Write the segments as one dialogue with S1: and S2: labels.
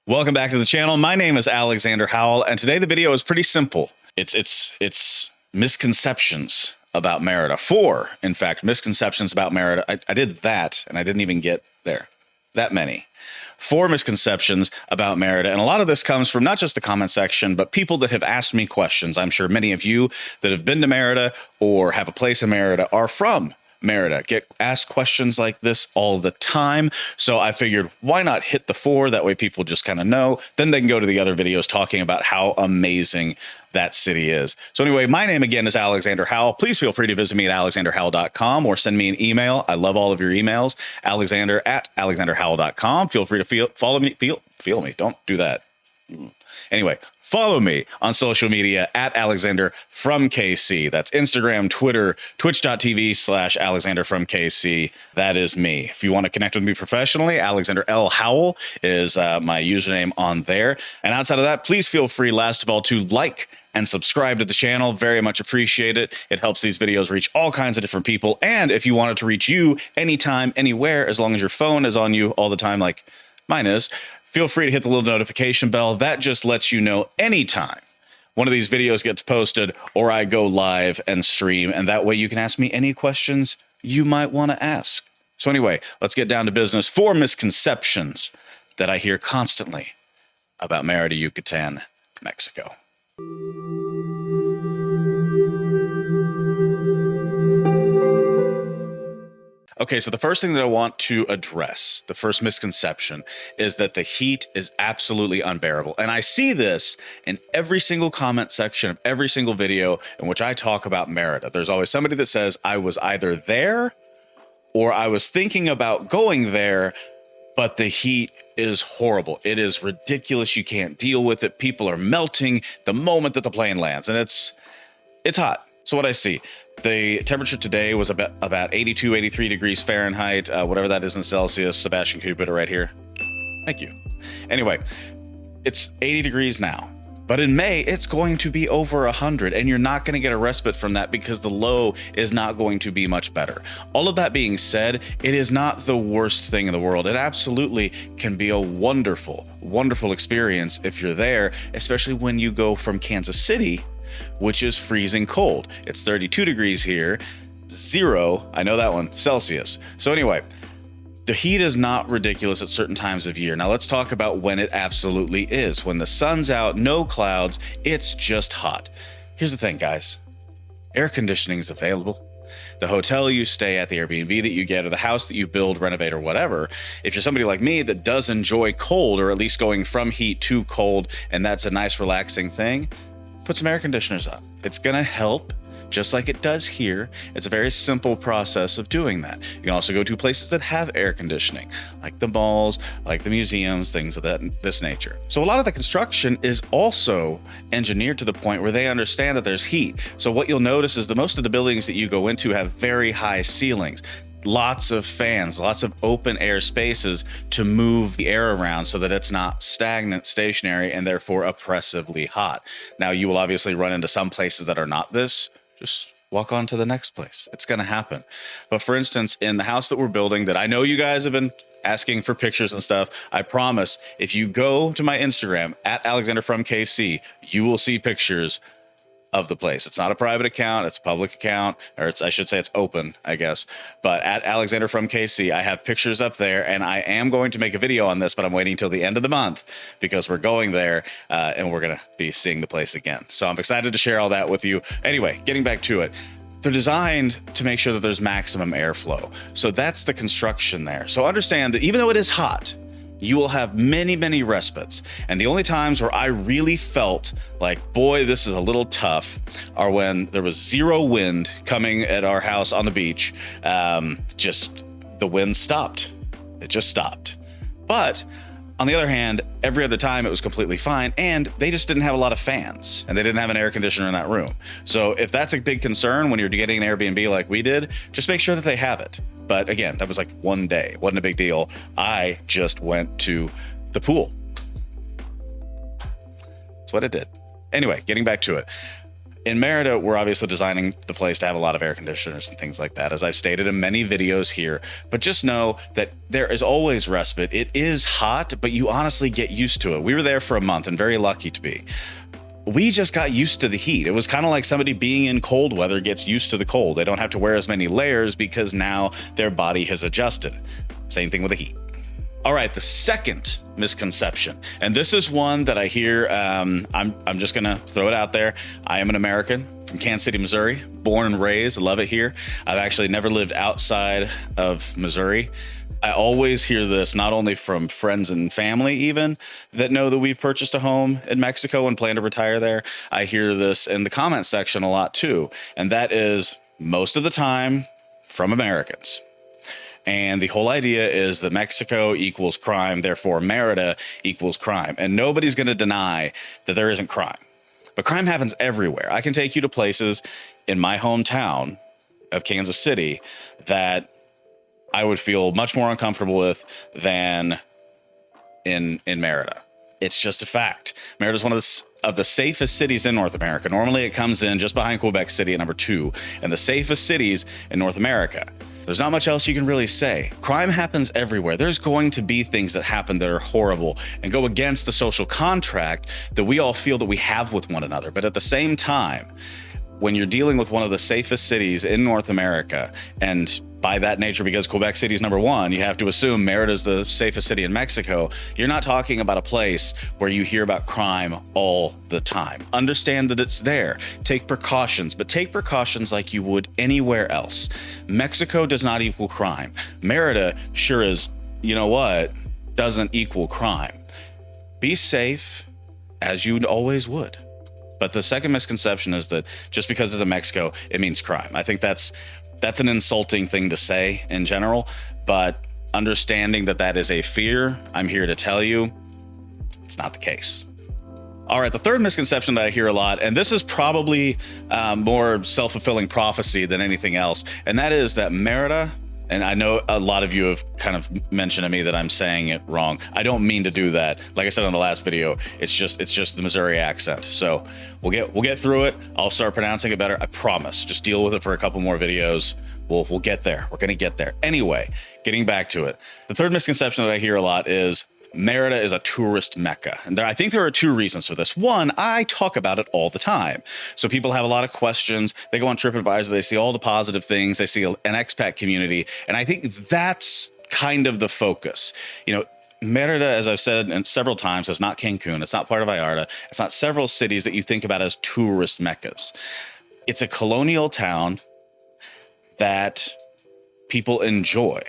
S1: Welcome back to the channel. My name is Alexander Howell, and today the video is pretty simple. It's misconceptions about Merida. 4, in fact, misconceptions about Merida. I did that, and I didn't even get there. That many. 4 misconceptions about Merida, and a lot of this comes from not just the comment section, but people that have asked me questions. I'm sure many of you that have been to Merida or have a place in Merida are from Merida, get asked questions like this all the time. So I figured, why not hit the 4? That way people just kind of know. Then they can go to the other videos talking about how amazing that city is. So anyway, my name again is Alexander Howell. Please feel free to visit me at alexanderhowell.com or send me an email. I love all of your emails. Alexander@alexanderhowell.com. Feel free to follow me. Feel me. Don't do that. Anyway, follow me on social media at Alexander from KC. That's Instagram, Twitter, twitch.tv/Alexander from KC. That is me. If you want to connect with me professionally, Alexander L. Howell is my username on there. And outside of that, please feel free, last of all, to like and subscribe to the channel. Very much appreciate it. It helps these videos reach all kinds of different people. And if you want it to reach you anytime, anywhere, as long as your phone is on you all the time like mine is, feel free to hit the little notification bell. That just lets you know anytime one of these videos gets posted or I go live and stream, and that way you can ask me any questions you might want to ask. So anyway, let's get down to business. 4 misconceptions that I hear constantly about Merida, Yucatan, Mexico. Okay, so the first thing that I want to address, the first misconception, is that the heat is absolutely unbearable. And I see this in every single comment section of every single video in which I talk about Merida. There's always somebody that says, I was either there or I was thinking about going there, but the heat is horrible. It is ridiculous. You can't deal with it. People are melting the moment that the plane lands, and it's hot. So what I see, the temperature today was about 82, 83 degrees Fahrenheit, whatever that is in Celsius. Sebastian, can you put it right here? Thank you. Anyway, it's 80 degrees now, but in May, it's going to be over 100, and you're not going to get a respite from that because the low is not going to be much better. All of that being said, it is not the worst thing in the world. It absolutely can be a wonderful, wonderful experience if you're there, especially when you go from Kansas City, which is freezing cold. It's 32 degrees here, 0, I know that one, Celsius. So anyway, the heat is not ridiculous at certain times of year. Now let's talk about when it absolutely is. When the sun's out, no clouds, it's just hot. Here's the thing, guys. Air conditioning is available. The hotel you stay at, the Airbnb that you get, or the house that you build, renovate, or whatever, if you're somebody like me that does enjoy cold, or at least going from heat to cold, and that's a nice relaxing thing, put some air conditioners up. It's gonna help, just like it does here. It's a very simple process of doing that. You can also go to places that have air conditioning, like the malls, like the museums, things of this nature. So a lot of the construction is also engineered to the point where they understand that there's heat. So what you'll notice is that most of the buildings that you go into have very high ceilings. Lots of fans, lots of open air spaces to move the air around so that it's not stagnant, stationary, and therefore oppressively hot. Now, you will obviously run into some places that are not this. Just walk on to the next place. It's going to happen. But for instance, in the house that we're building, that I know you guys have been asking for pictures and stuff, I promise if you go to my Instagram at Alexander from KC, you will see pictures of the place. It's not a private account, it's a public account, or I should say it's open, I guess. But at Alexander from KC, I have pictures up there, and I am going to make a video on this, but I'm waiting till the end of the month because we're going there and we're gonna be seeing the place again. So I'm excited to share all that with you. Anyway, getting back to it. They're designed to make sure that there's maximum airflow. So that's the construction there. So understand that even though it is hot, you will have many, many respites. And the only times where I really felt like, boy, this is a little tough, are when there was 0 wind coming at our house on the beach. Just the wind stopped. It just stopped. But on the other hand, every other time it was completely fine, and they just didn't have a lot of fans, and they didn't have an air conditioner in that room. So if that's a big concern when you're getting an Airbnb like we did, just make sure that they have it. But again, that was like one day, wasn't a big deal. I just went to the pool. That's what I did. Anyway, getting back to it. In Merida, we're obviously designing the place to have a lot of air conditioners and things like that, as I've stated in many videos here. But just know that there is always respite. It is hot, but you honestly get used to it. We were there for a month and very lucky to be. We just got used to the heat. It was kind of like somebody being in cold weather gets used to the cold. They don't have to wear as many layers because now their body has adjusted. Same thing with the heat. All right, the second misconception, and this is one that I hear, I'm just gonna throw it out there. I am an American from Kansas City, Missouri, born and raised, love it here. I've actually never lived outside of Missouri. I always hear this, not only from friends and family even, that know that we've purchased a home in Mexico and plan to retire there. I hear this in the comment section a lot too, and that is most of the time from Americans. And the whole idea is that Mexico equals crime, therefore Merida equals crime. And nobody's going to deny that there isn't crime. But crime happens everywhere. I can take you to places in my hometown of Kansas City that I would feel much more uncomfortable with than in Merida. It's just a fact. Merida is one of the safest cities in North America. Normally it comes in just behind Quebec City at number 2, and the safest cities in North America. There's not much else you can really say. Crime happens everywhere. There's going to be things that happen that are horrible and go against the social contract that we all feel that we have with one another. But at the same time, when you're dealing with one of the safest cities in North America, and by that nature, because Quebec City is number 1, you have to assume Merida is the safest city in Mexico. You're not talking about a place where you hear about crime all the time. Understand that it's there. Take precautions, but take precautions like you would anywhere else. Mexico does not equal crime. Merida sure is, you know what, doesn't equal crime. Be safe as you always would. But the second misconception is that just because it's in Mexico, it means crime. I think that's an insulting thing to say in general, but understanding that that is a fear, I'm here to tell you, it's not the case. All right, the third misconception that I hear a lot, and this is probably more self-fulfilling prophecy than anything else, and that is that Merida, and I know a lot of you have kind of mentioned to me that I'm saying it wrong. I don't mean to do that. Like I said on the last video, it's just the Missouri accent. So we'll get through it. I'll start pronouncing it better. I promise. Just deal with it for a couple more videos. We'll get there. We're gonna get there. Anyway, getting back to it. The third misconception that I hear a lot is Merida is a tourist mecca. And I think there are 2 reasons for this. One, I talk about it all the time. So people have a lot of questions. They go on TripAdvisor, they see all the positive things, they see an expat community. And I think that's kind of the focus. You know, Merida, as I've said several times, is not Cancun. It's not part of Vallarta. It's not several cities that you think about as tourist meccas. It's a colonial town that people enjoy.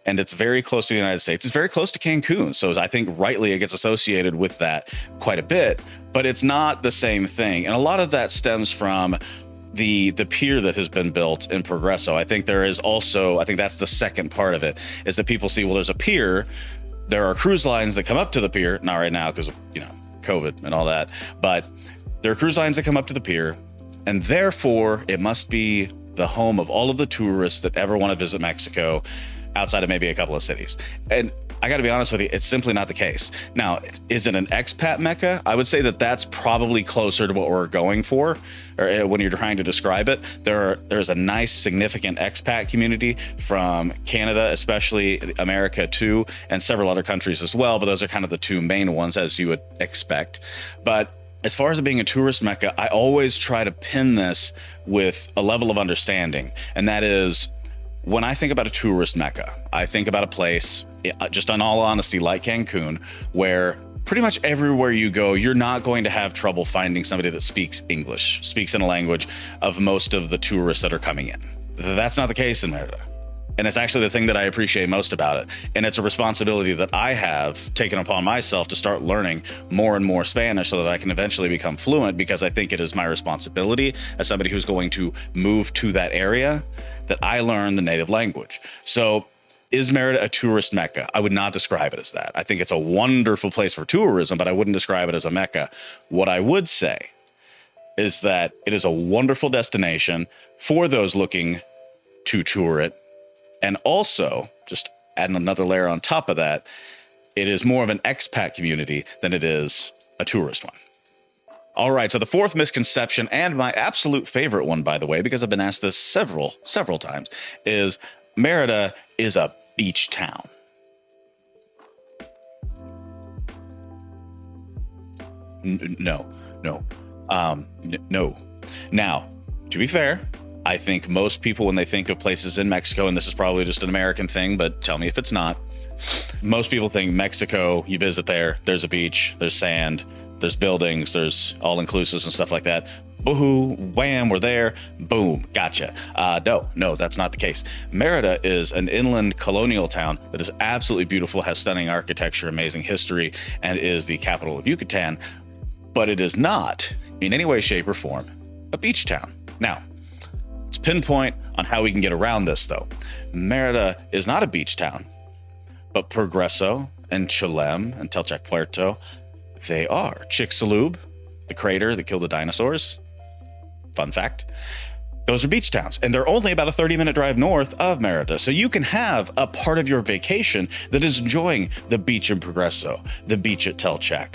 S1: And it's very close to the United States. It's very close to Cancun. So I think rightly it gets associated with that quite a bit, but it's not the same thing. And a lot of that stems from the pier that has been built in Progreso. I think there is also, I think that's the second part of it, is that people see, well, there's a pier. There are cruise lines that come up to the pier, not right now because of, you know, COVID and all that, but there are cruise lines that come up to the pier, and therefore it must be the home of all of the tourists that ever want to visit Mexico, outside of maybe a couple of cities. And I got to be honest with you, it's simply not the case. Now, is it an expat Mecca? I would say that that's probably closer to what we're going for, or when you're trying to describe it. There's a nice, significant expat community from Canada, especially America too, and several other countries as well, but those are kind of the 2 main ones, as you would expect. But as far as it being a tourist Mecca, I always try to pin this with a level of understanding, and that is, when I think about a tourist Mecca, I think about a place, just in all honesty, like Cancun, where pretty much everywhere you go, you're not going to have trouble finding somebody that speaks English, speaks in a language of most of the tourists that are coming in. That's not the case in Merida. And it's actually the thing that I appreciate most about it. And it's a responsibility that I have taken upon myself to start learning more and more Spanish so that I can eventually become fluent, because I think it is my responsibility as somebody who's going to move to that area that I learn the native language. So is Merida a tourist Mecca? I would not describe it as that. I think it's a wonderful place for tourism, but I wouldn't describe it as a Mecca. What I would say is that it is a wonderful destination for those looking to tour it. And also, just adding another layer on top of that, it is more of an expat community than it is a tourist one. All right, so the fourth misconception, and my absolute favorite one, by the way, because I've been asked this several times, is Merida is a beach town. No. Now, to be fair, I think most people, when they think of places in Mexico, and this is probably just an American thing, but tell me if it's not, most people think Mexico, you visit there, there's a beach, there's sand, there's buildings, there's all-inclusives and stuff like that. Boo-hoo, wham, we're there, boom, gotcha. No, that's not the case. Merida is an inland colonial town that is absolutely beautiful, has stunning architecture, amazing history, and is the capital of Yucatan, but it is not, in any way, shape, or form, a beach town. Now, let's pinpoint on how we can get around this, though. Merida is not a beach town, but Progreso and Cholem and Telchac Puerto, they are. Chicxulub, the crater that killed the dinosaurs, fun fact, those are beach towns, and they're only about a 30-minute drive north of Merida. So you can have a part of your vacation that is enjoying the beach in Progreso, the beach at Telchac,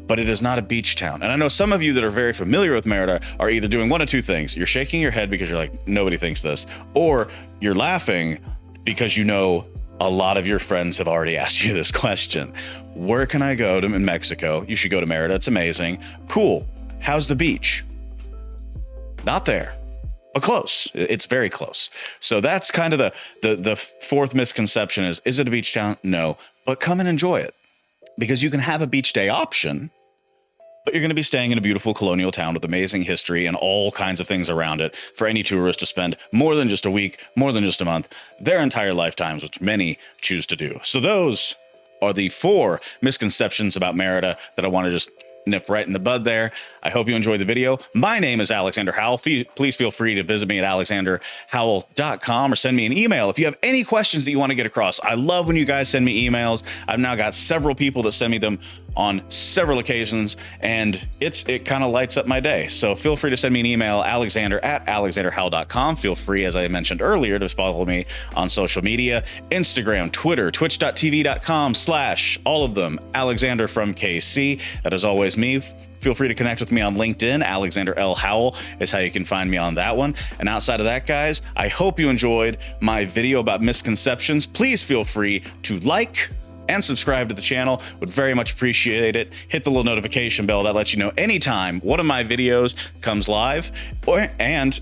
S1: but it is not a beach town. And I know some of you that are very familiar with Merida are either doing one of two things. You're shaking your head because you're like, nobody thinks this, or you're laughing because you know a lot of your friends have already asked you this question. Where can I go to in Mexico? You should go to Merida. It's amazing. Cool. How's the beach? Not there, but close. It's very close. So that's kind of the fourth misconception is it a beach town? No, but come and enjoy it, because you can have a beach day option, but you're going to be staying in a beautiful colonial town with amazing history and all kinds of things around it for any tourist to spend more than just a week, more than just a month, their entire lifetimes, which many choose to do. So those are the 4 misconceptions about Merida that I want to just nip right in the bud there. I hope you enjoyed the video. My name is Alexander Howell. Please feel free to visit me at alexanderhowell.com or send me an email if you have any questions that you want to get across. I love when you guys send me emails. I've now got several people that send me them on several occasions, and it kind of lights up my day. So feel free to send me an email, alexander@alexanderhowell.com. Feel free, as I mentioned earlier, to follow me on social media, Instagram, Twitter, twitch.tv.com/ all of them, Alexander from KC. That is always me. Feel free to connect with me on LinkedIn. Alexander L. Howell is how you can find me on that one. And outside of that, guys, I hope you enjoyed my video about misconceptions. Please feel free to like and subscribe to the channel. Would very much appreciate it. Hit the little notification bell that lets you know anytime one of my videos comes live. And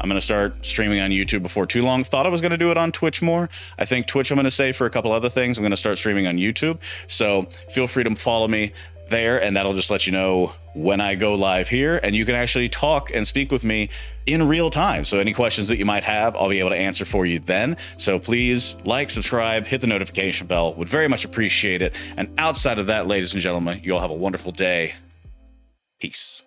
S1: I'm gonna start streaming on YouTube before too long. Thought I was gonna do it on Twitch more. I think Twitch I'm gonna save for a couple other things. I'm gonna start streaming on YouTube. So feel free to follow me there, and that'll just let you know when I go live here, and you can actually talk and speak with me in real time. So any questions that you might have, I'll be able to answer for you then. So please like, subscribe, hit the notification bell. Would very much appreciate it. And outside of that, ladies and gentlemen, you all have a wonderful day. Peace.